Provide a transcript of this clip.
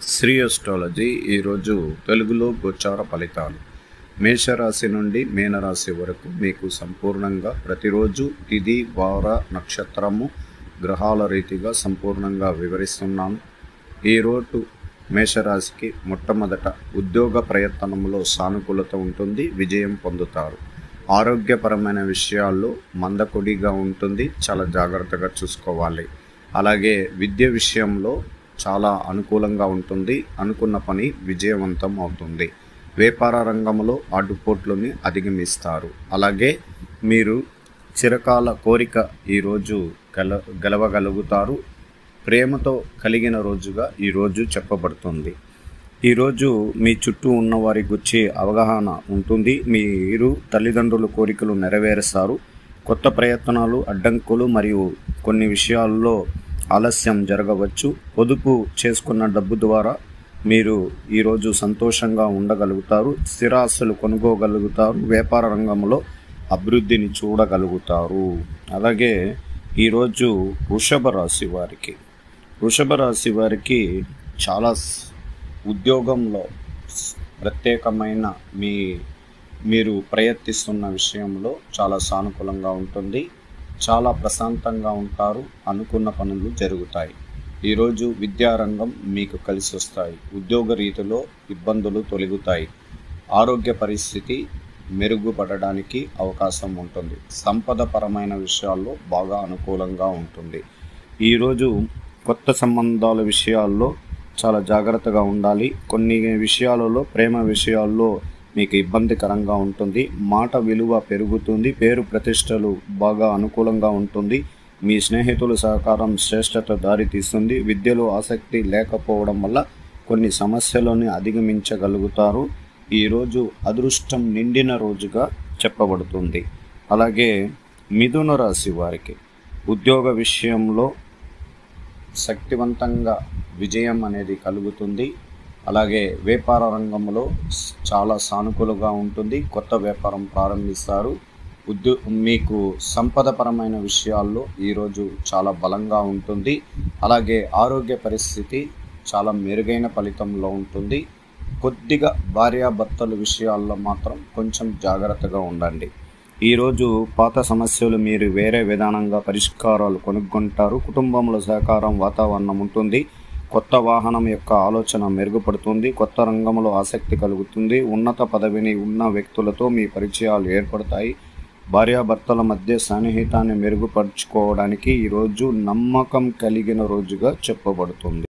Shri astrology ఈరోజు తెలుగులో గోచార ఫలితాలు మేషరాశి నుండి మీనరాశి వరకు మీకు సంపూర్ణంగా ప్రతిరోజు తిథి వార నక్షత్రము గ్రహాల రీతిగా సంపూర్ణంగా వివరిస్తున్నాను. ఈరోజు మేషరాశికి మొట్టమొదట ఉద్యోగ ప్రయత్నంలో సానుకూలత ఉంటుంది, విజయం పొందుతారు. ఆరోగ్యపరమైన విషయాల్లో మందకొడిగా ఉంటుంది, చాలా జాగ్రత్తగా చూసుకోవాలి. అలాగే విద్య విషయంలో చాలా అనుకూలంగా ఉంటుంది, అనుకున్న పని విజయవంతం అవుతుంది. వ్యాపార రంగంలో ఆటుపోట్లని అధిగమిస్తారు. అలాగే మీరు చిరకాల కోరిక ఈరోజు గెలవగలుగుతారు. ప్రేమతో కలిగిన రోజుగా ఈరోజు చెప్పబడుతుంది. ఈరోజు మీ చుట్టూ ఉన్నవారి గురించి అవగాహన ఉంటుంది. మీరు తల్లిదండ్రుల కోరికలు నెరవేరుస్తారు. కొత్త ప్రయత్నాలు, అడ్డంకులు మరియు కొన్ని విషయాల్లో ఆలస్యం జరగవచ్చు. పొదుపు చేసుకున్న డబ్బు ద్వారా మీరు ఈరోజు సంతోషంగా ఉండగలుగుతారు. స్థిరాస్తులు కొనుక్కోగలుగుతారు. వ్యాపార రంగంలో అభివృద్ధిని చూడగలుగుతారు. అలాగే ఈరోజు వృషభ రాశి వారికి చాలా ఉద్యోగంలో ప్రత్యేకమైన మీరు ప్రయత్నిస్తున్న విషయంలో చాలా సానుకూలంగా ఉంటుంది. చాలా ప్రశాంతంగా ఉంటారు. అనుకున్న పనులు జరుగుతాయి. ఈరోజు విద్యారంగం మీకు కలిసి వస్తాయి. ఉద్యోగ రీతిలో ఇబ్బందులు తొలగుతాయి. ఆరోగ్య పరిస్థితి మెరుగుపడడానికి అవకాశం ఉంటుంది. సంపదపరమైన విషయాల్లో బాగా అనుకూలంగా ఉంటుంది. ఈరోజు కొత్త సంబంధాల విషయాల్లో చాలా జాగ్రత్తగా ఉండాలి. కొన్ని విషయాలలో, ప్రేమ విషయాల్లో మీకు ఇబ్బందికరంగా ఉంటుంది. మాట విలువ పెరుగుతుంది. పేరు ప్రతిష్టలు బాగా అనుకూలంగా ఉంటుంది. మీ స్నేహితుల సహకారం శ్రేష్టత దారితీస్తుంది. విద్యలో ఆసక్తి లేకపోవడం వల్ల కొన్ని సమస్యలను అధిగమించగలుగుతారు. ఈరోజు అదృష్టం నిండిన రోజుగా చెప్పబడుతుంది. అలాగే మిథున రాశి వారికి ఉద్యోగ విషయంలో శక్తివంతంగా విజయం అనేది కలుగుతుంది. అలాగే వ్యాపార రంగంలో చాలా సానుకూలంగా ఉంటుంది. కొత్త వ్యాపారం ప్రారంభిస్తారు. మీకు సంపదపరమైన విషయాల్లో ఈరోజు చాలా బలంగా ఉంటుంది. అలాగే ఆరోగ్య పరిస్థితి చాలా మెరుగైన ఫలితంలో ఉంటుంది. కొద్దిగా భార్యాభర్తల విషయాల్లో మాత్రం కొంచెం జాగ్రత్తగా ఉండండి. ఈరోజు పాత సమస్యలు మీరు వేరే విధానంగా పరిష్కారాలు కనుగొంటారు. కుటుంబంలో సహకారం వాతావరణం ఉంటుంది. కొత్త వాహనం యొక్క ఆలోచన మెరుగుపడుతుంది. కొత్త రంగంలో ఆసక్తి కలుగుతుంది. ఉన్నత పదవిని ఉన్న వ్యక్తులతో మీ పరిచయాలు ఏర్పడతాయి. భార్యాభర్తల మధ్య సన్నిహితాన్ని మెరుగుపరుచుకోవడానికి ఈరోజు నమ్మకం కలిగిన రోజుగా చెప్పబడుతుంది.